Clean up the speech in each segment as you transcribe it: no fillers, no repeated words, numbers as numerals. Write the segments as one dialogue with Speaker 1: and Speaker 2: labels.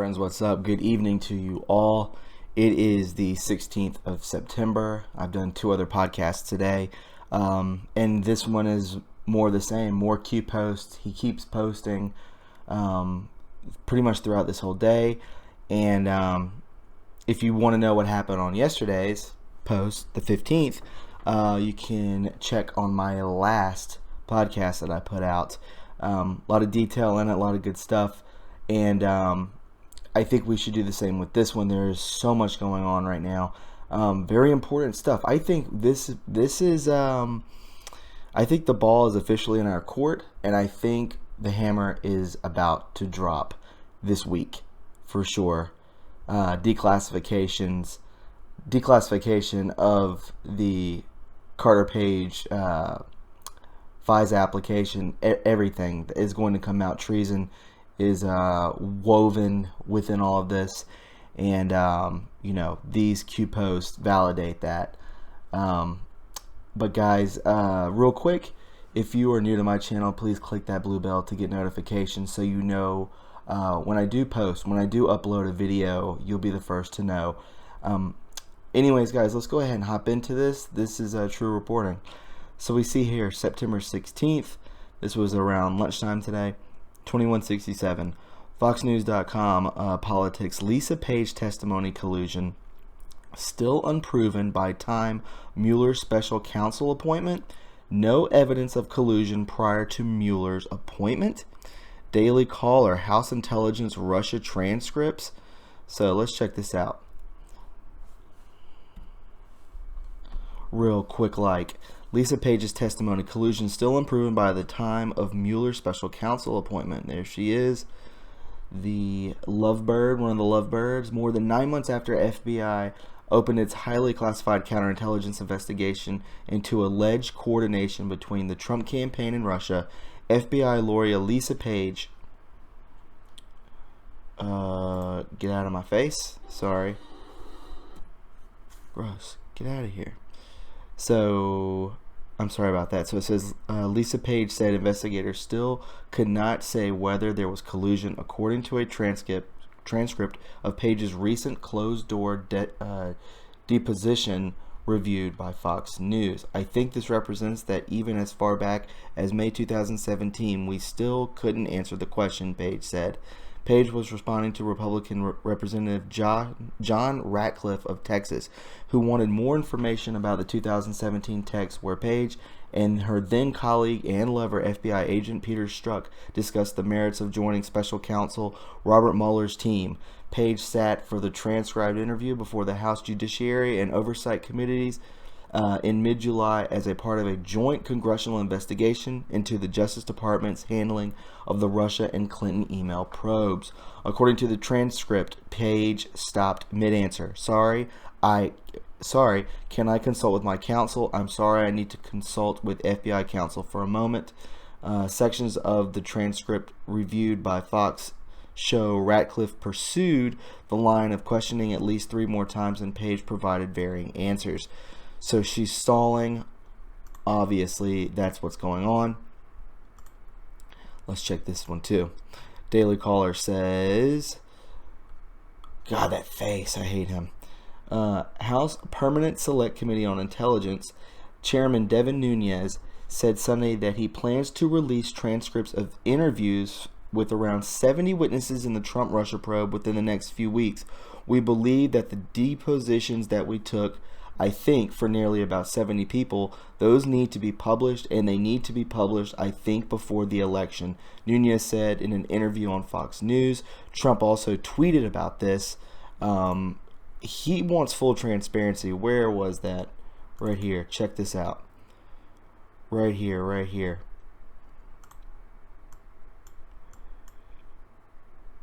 Speaker 1: friends, what's up? Good evening to you all. It is the 16th of September. I've done 2 other podcasts today, and this one is more the same, more Q posts. He keeps posting pretty much throughout this whole day, and if you want to know what happened on yesterday's post, the 15th, you can check on my last podcast that I put out. A lot of detail in it, a lot of good stuff. And I think we should do the same with this one. There's so much going on right now. Very important stuff. I think this is I think the ball is officially in our court, and I think the hammer is about to drop this week for sure. Declassification of the Carter Page FISA application. Everything is going to come out. Treason is woven within all of this, and these Q posts validate that. But guys, real quick, if you are new to my channel, please click that blue bell to get notifications so you know when I do post, when I do upload a video, you'll be the first to know. Anyways, guys, let's go ahead and hop into this. This is true reporting. So we see here September 16th. This was around lunchtime today. 2167. FoxNews.com politics. Lisa Page testimony collusion still unproven by time Mueller special counsel appointment. No evidence of collusion prior to Mueller's appointment. Daily Caller, House Intelligence Russia transcripts. So let's check this out. Real quick, Lisa Page's testimony collusion still unproven by the time of Mueller's special counsel appointment. There she is, the lovebird, one of the lovebirds. More than 9 months after FBI opened its highly classified counterintelligence investigation into alleged coordination between the Trump campaign and Russia, FBI lawyer Lisa Page, get out of my face, sorry, gross, get out of here. So, I'm sorry about that. So it says, Lisa Page said investigators still could not say whether there was collusion according to a transcript of Page's recent closed-door deposition reviewed by Fox News. I think this represents that even as far back as May 2017, we still couldn't answer the question, Page said. Page was responding to Republican Representative John Ratcliffe of Texas, who wanted more information about the 2017 text where Page and her then colleague and lover, FBI agent Peter Strzok, discussed the merits of joining special counsel Robert Mueller's team. Page sat for the transcribed interview before the House Judiciary and Oversight Committees in mid-July as a part of a joint congressional investigation into the Justice Department's handling of the Russia and Clinton email probes. According to the transcript, Page stopped mid-answer. Sorry, can I consult with my counsel? I'm sorry, I need to consult with FBI counsel for a moment. Sections of the transcript reviewed by Fox show Ratcliffe pursued the line of questioning at least 3 more times, and Page provided varying answers. So she's stalling. Obviously, that's what's going on. Let's check this one too. Daily Caller says, God, that face, I hate him. House Permanent Select Committee on Intelligence Chairman Devin Nunes said Sunday that he plans to release transcripts of interviews with around 70 witnesses in the Trump-Russia probe within the next few weeks. We believe that the depositions that we took, I think, for nearly about 70 people, those need to be published, and they need to be published, I think, before the election, Nunes said in an interview on Fox News. Trump also tweeted about this. He wants full transparency. Where was that? Right here. Check this out. Right here, right here.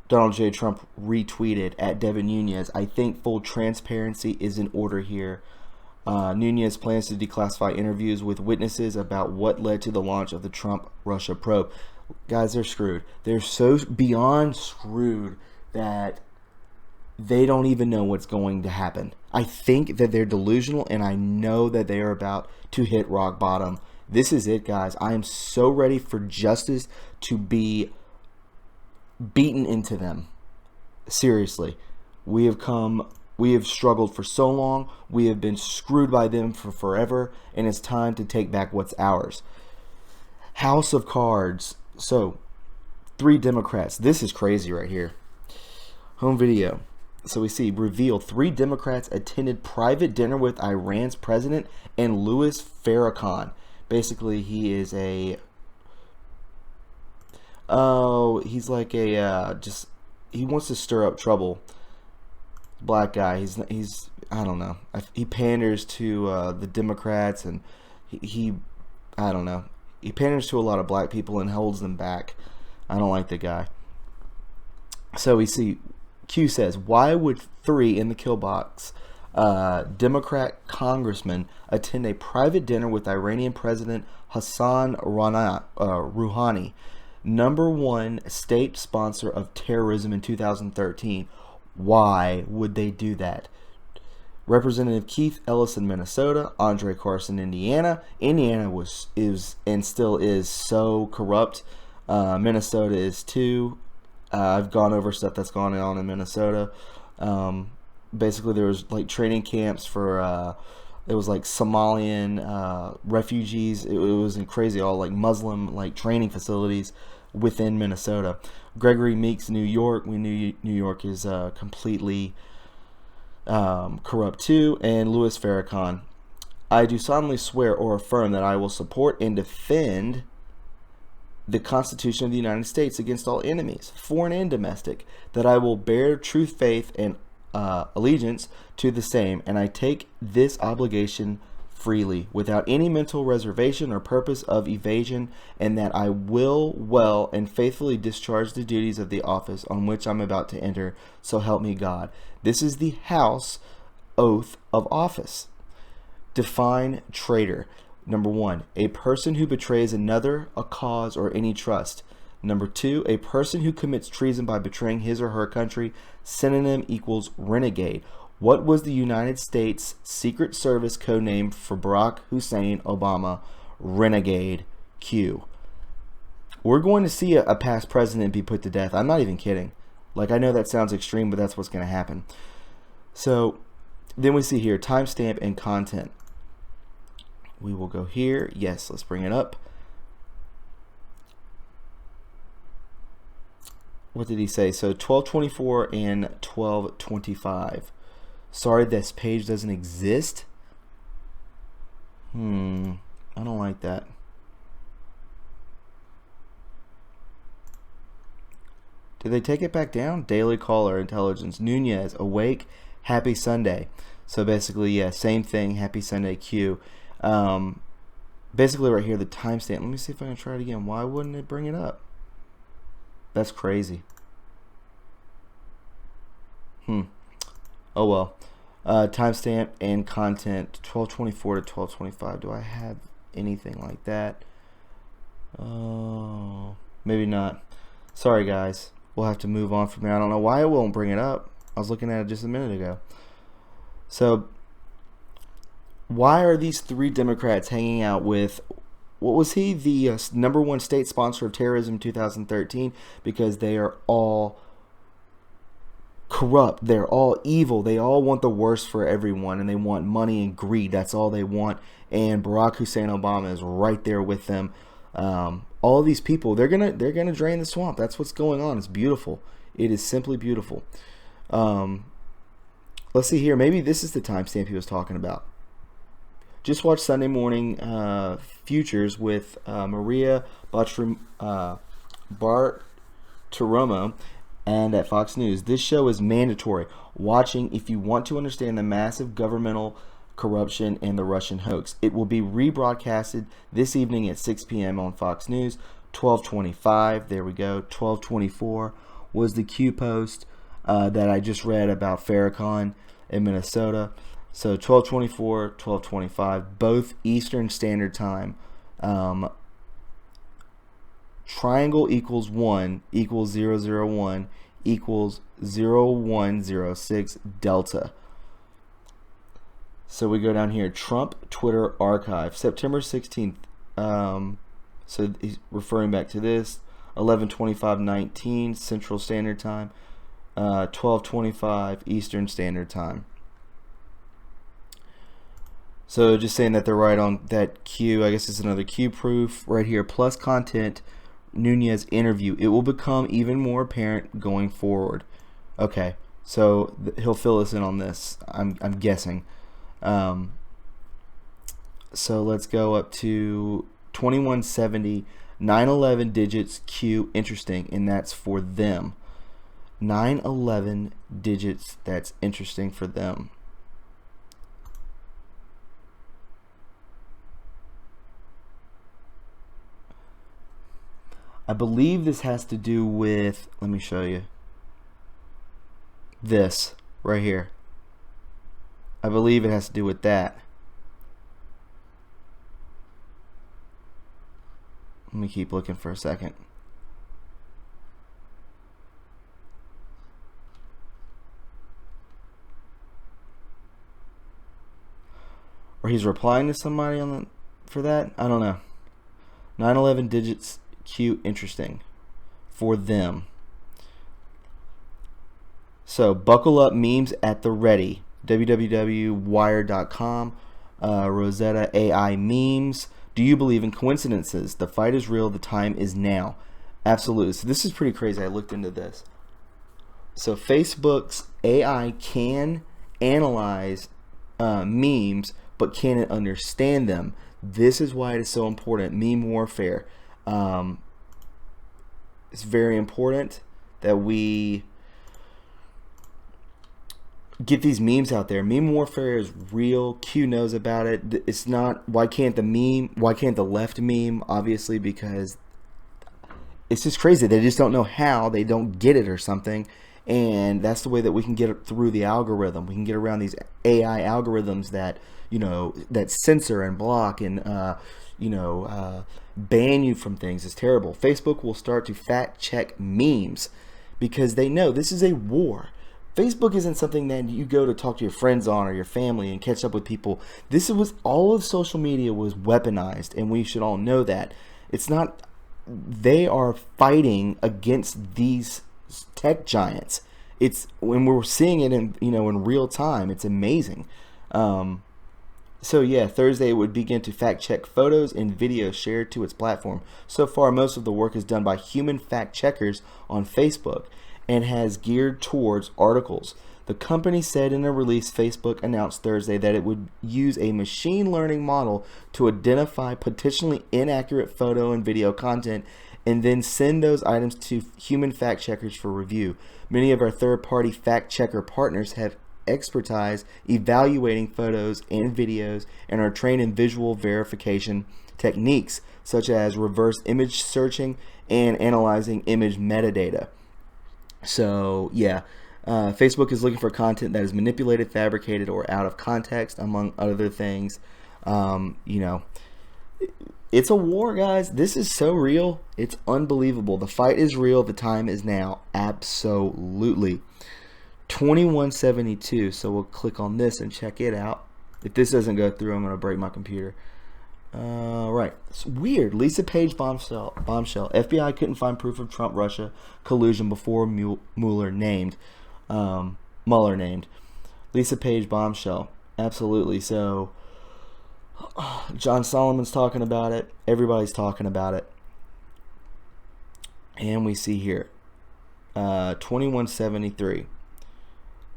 Speaker 1: Donald J. Trump retweeted at Devin Nunes, I think full transparency is in order here. Nunes plans to declassify interviews with witnesses about what led to the launch of the Trump-Russia probe. Guys, they're screwed. They're so beyond screwed that they don't even know what's going to happen. I think that they're delusional, and I know that they are about to hit rock bottom. This is it, guys. I am so ready for justice to be beaten into them. Seriously, we have struggled for so long. We have been screwed by them for forever, and it's time to take back what's ours. House of Cards. So, 3 Democrats. This is crazy right here. Home video. So we see revealed 3 Democrats attended private dinner with Iran's president and Louis Farrakhan. Basically, he is he's like he wants to stir up trouble. Black guy. He's I don't know. He panders to the Democrats, and he I don't know. He panders to a lot of black people and holds them back. I don't like the guy. So we see Q says, why would 3 in the kill box Democrat congressmen attend a private dinner with Iranian President Hassan Rouhani, #1 state sponsor of terrorism in 2013? Why would they do that? Representative Keith Ellison, Minnesota. Andre Carson, Indiana. Indiana is and still is so corrupt. Minnesota is too. I've gone over stuff that's gone on in Minnesota. Basically, there was like training camps for it was like Somalian refugees. It was crazy, all like Muslim like training facilities within Minnesota. Gregory Meeks, New York. We knew New York is completely corrupt too. And Louis Farrakhan. I do solemnly swear or affirm that I will support and defend the Constitution of the United States against all enemies, foreign and domestic, that I will bear true faith and allegiance to the same, and I take this obligation freely, without any mental reservation or purpose of evasion, and that I will well and faithfully discharge the duties of the office on which I'm about to enter, so help me God. This is the House oath of office. Define traitor. 1, a person who betrays another, a cause, or any trust. 2, a person who commits treason by betraying his or her country. Synonym equals renegade. What was the United States Secret Service code name for Barack Hussein Obama? Renegade. Q. We're going to see a past president be put to death. I'm not even kidding. Like, I know that sounds extreme, but that's what's going to happen. So then we see here timestamp and content. We will go here. Yes, let's bring it up. What did he say? So 1224 and 1225. Sorry, this page doesn't exist. I don't like that. Did they take it back down? Daily Caller, Intelligence. Nunez, awake, happy Sunday. So basically, yeah, same thing. Happy Sunday, Q. Basically right here, the timestamp. Let me see if I can try it again. Why wouldn't it bring it up? That's crazy. Oh well. Timestamp and content 1224 to 1225. Do I have anything like that? Oh, maybe not. Sorry guys. We'll have to move on from there. I don't know why it won't bring it up. I was looking at it just a minute ago. So why are these 3 Democrats hanging out with, what was he, the #1 state sponsor of terrorism in 2013? Because they are all corrupt. They're all evil. They all want the worst for everyone, and they want money and greed. That's all they want. And Barack Hussein Obama is right there with them. All of these people, they're gonna drain the swamp. That's what's going on. It's beautiful. It is simply beautiful. Let's see here. Maybe this is the timestamp he was talking about. Just watched Sunday Morning Futures with Maria Bartiromo and at Fox News. This show is mandatory watching if you want to understand the massive governmental corruption and the Russian hoax. It will be rebroadcasted this evening at 6 p.m. on Fox News. 1225, there we go. 1224 was the Q post that I just read about Farrakhan in Minnesota. So 1224, 1225, both Eastern Standard Time. Triangle equals 1 equals 001 equals 0106 delta. So we go down here. Trump Twitter archive, September 16th. So he's referring back to this. 11:25:19 Central Standard Time. 12:25 Eastern Standard Time. So just saying that they're right on that Q. I guess it's another Q proof right here. Plus content, Nunes interview. It will become even more apparent going forward. Okay, so he'll fill us in on this. I'm guessing. So let's go up to 2170, 911 digits Q. Interesting, and that's for them. 911 digits. That's interesting for them. I believe this has to do with, let me show you, this right here. I believe it has to do with that. Let me keep looking for a second. Or he's replying to somebody on the, for that? I don't know. 911 digits Q. Interesting for them. So buckle up, memes at the ready. www.wired.com. Rosetta AI memes. Do you believe in coincidences? The fight is real. The time is now. Absolutely. So this is pretty crazy. I looked into this. So Facebook's AI can analyze memes, but can it understand them? This is why it is so important. Meme warfare. It's very important that we get these memes out there. Meme warfare is real. Q knows about it. It's not, why can't the left meme? Obviously, because it's just crazy. They just don't know how. They don't get it or something. And that's the way that we can get it through the algorithm. We can get around these AI algorithms that, that censor and block and, ban you from things. Is terrible. Facebook will start to fact check memes because they know this is a war. Facebook isn't something that you go to talk to your friends on or your family and catch up with people. This was, all of social media was weaponized, and we should all know that. It's not, they are fighting against these tech giants. It's, when we're seeing it in, in real time, it's amazing. So yeah, Thursday it would begin to fact check photos and videos shared to its platform. So far, most of the work is done by human fact checkers on Facebook and has geared towards articles. The company said in a release Facebook announced Thursday that it would use a machine learning model to identify potentially inaccurate photo and video content and then send those items to human fact checkers for review. Many of our third-party fact checker partners have expertise evaluating photos and videos and are trained in visual verification techniques such as reverse image searching and analyzing image metadata. So yeah, Facebook is looking for content that is manipulated, fabricated, or out of context, among other things. It's a war, guys. This is so real. It's unbelievable. The fight is real. The time is now. Absolutely. 2172. So we'll click on this and check it out. If this doesn't go through, I'm going to break my computer. Right. It's weird. Lisa Page bombshell. FBI couldn't find proof of Trump-Russia collusion before Mueller named. Lisa Page bombshell. Absolutely. So John Solomon's talking about it. Everybody's talking about it. And we see here 2173.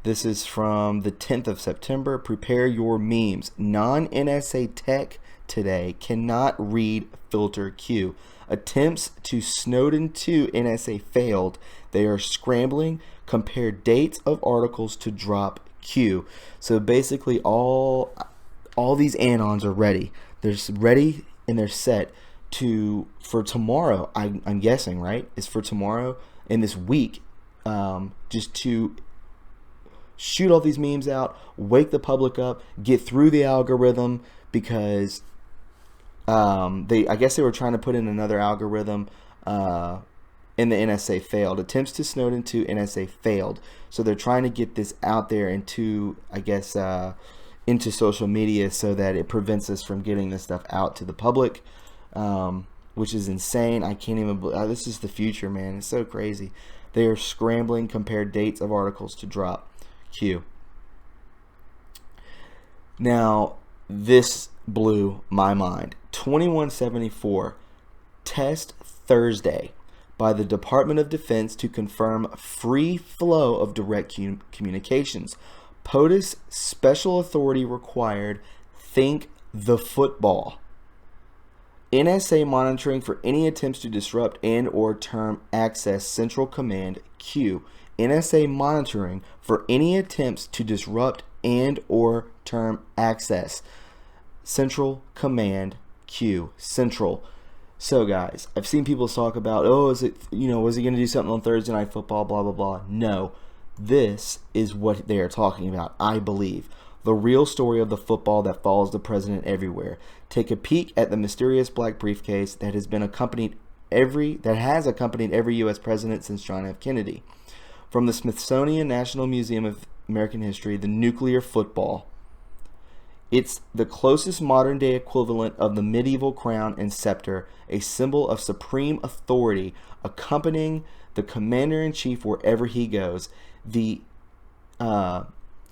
Speaker 1: This is from the 10th of September. Prepare your memes. Non-NSA tech today cannot read filter Q. Attempts to Snowden 2 NSA failed. They are scrambling. Compare dates of articles to drop Q. So basically all these anons are ready. They're ready and they're set for tomorrow. I'm guessing, right? It's for tomorrow in this week, just to shoot all these memes out, wake the public up, get through the algorithm, because I guess they were trying to put in another algorithm, and the NSA failed. Attempts to Snowden 2 NSA failed. So they're trying to get this out there into, I guess, into social media so that it prevents us from getting this stuff out to the public, which is insane. I can't even believe, this is the future, man. It's so crazy. They are scrambling compared dates of articles to drop. Q. Now, this blew my mind. 2174, test Thursday by the Department of Defense to confirm free flow of direct communications. POTUS special authority required. Think the football. NSA monitoring for any attempts to disrupt and or term access Central Command Q. NSA monitoring for any attempts to disrupt and or term access Central Command Q. Central. So guys, I've seen people talk about, oh, is it, was he going to do something on Thursday Night Football, blah, blah, blah. No, this is what they are talking about, I believe. The real story of the football that follows the president everywhere. Take a peek at the mysterious black briefcase that has accompanied every U.S. president since John F. Kennedy. From the Smithsonian National Museum of American History, the nuclear football. It's the closest modern-day equivalent of the medieval crown and scepter, a symbol of supreme authority accompanying the commander-in-chief wherever he goes. The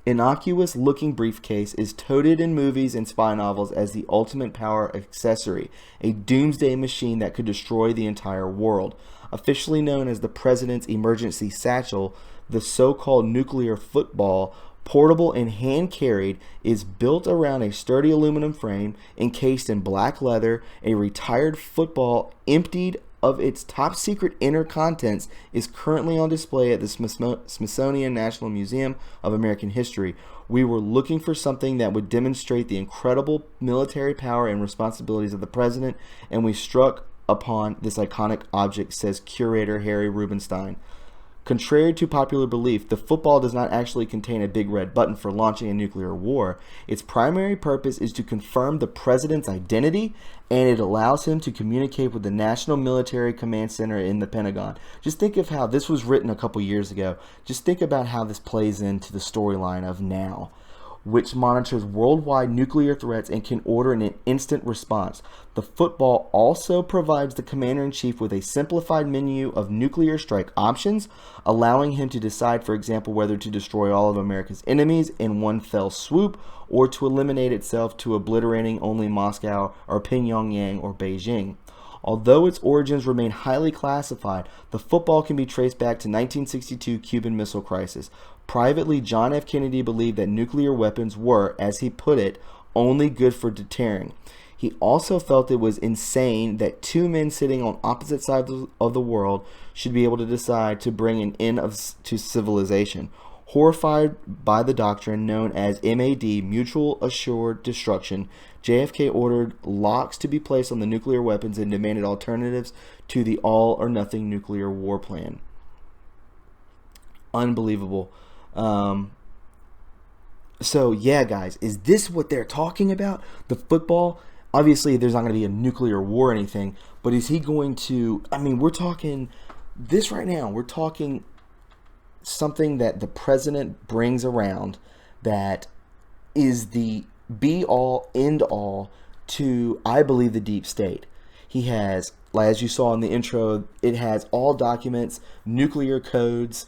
Speaker 1: innocuous-looking briefcase is touted in movies and spy novels as the ultimate power accessory, a doomsday machine that could destroy the entire world. Officially known as the President's Emergency Satchel, the so-called nuclear football, portable and hand-carried, is built around a sturdy aluminum frame encased in black leather. A retired football emptied of its top-secret inner contents is currently on display at the Smithsonian National Museum of American History. We were looking for something that would demonstrate the incredible military power and responsibilities of the president, and we struck upon this iconic object, says curator Harry Rubenstein. Contrary to popular belief, the football does not actually contain a big red button for launching a nuclear war. Its primary purpose is to confirm the president's identity, and it allows him to communicate with the National Military Command Center in the Pentagon. Just think of how this was written a couple years ago. Just think about how this plays into the storyline of now, which monitors worldwide nuclear threats and can order an instant response. The football also provides the commander-in-chief with a simplified menu of nuclear strike options, allowing him to decide, for example, whether to destroy all of America's enemies in one fell swoop or to eliminate itself to obliterating only Moscow or Pyongyang or Beijing. Although its origins remain highly classified, the football can be traced back to 1962 Cuban Missile Crisis. Privately, John F. Kennedy believed that nuclear weapons were, as he put it, only good for deterring. He also felt it was insane that two men sitting on opposite sides of the world should be able to decide to bring an end to civilization. Horrified by the doctrine known as MAD, Mutual Assured Destruction, JFK ordered locks to be placed on the nuclear weapons and demanded alternatives to the all-or-nothing nuclear war plan. Unbelievable. So yeah, guys, is this what they're talking about? The football? Obviously, there's not going to be a nuclear war or anything, but is he going to, we're talking this right now. We're talking something that the president brings around that is the be-all, end-all to, I believe, the deep state. He has, as you saw in the intro, it has all documents, nuclear codes,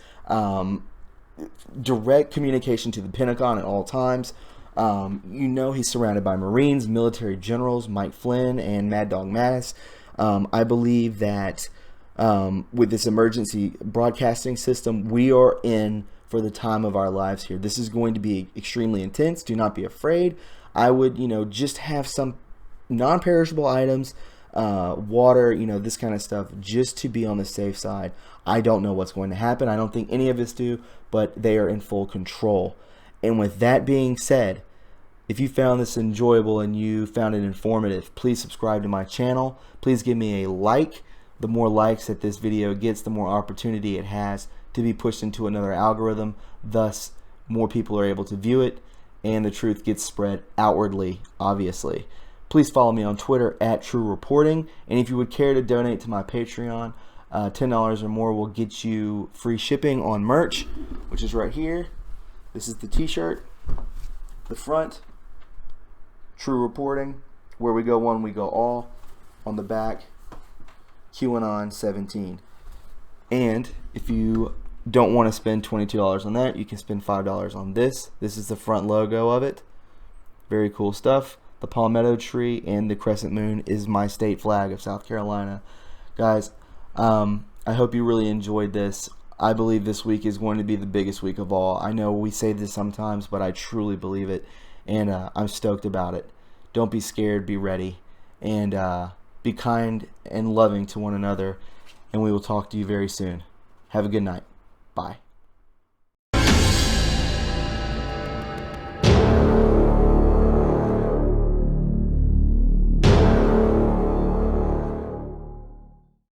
Speaker 1: direct communication to the Pentagon at all times. He's surrounded by Marines, military generals, Mike Flynn and Mad Dog Mattis. I believe that with this emergency broadcasting system, we are in for the time of our lives here. This is going to be extremely intense. Do not be afraid. I would, just have some non-perishable items, water, this kind of stuff, just to be on the safe side. I don't know what's going to happen. I don't think any of us do, but they are in full control. And with that being said, if you found this enjoyable and you found it informative, please subscribe to my channel. Please give me a like. The more likes that this video gets, the more opportunity it has to be pushed into another algorithm. Thus, more people are able to view it, and the truth gets spread outwardly, obviously. Please follow me on Twitter at True Reporting. And if you would care to donate to my Patreon, $10 or more will get you free shipping on merch, which is right here. This is the t-shirt, the front, True Reporting, where we go one, we go all. On the back, QAnon 17. And if you don't want to spend $22 on that, you can spend $5 on this. This is the front logo of it. Very cool stuff. The palmetto tree and the crescent moon is my state flag of South Carolina. Guys, I hope you really enjoyed this. I believe this week is going to be the biggest week of all. I know we say this sometimes, but I truly believe it, and I'm stoked about it. Don't be scared, be ready, and be kind and loving to one another, and we will talk to you very soon. Have a good night. Bye.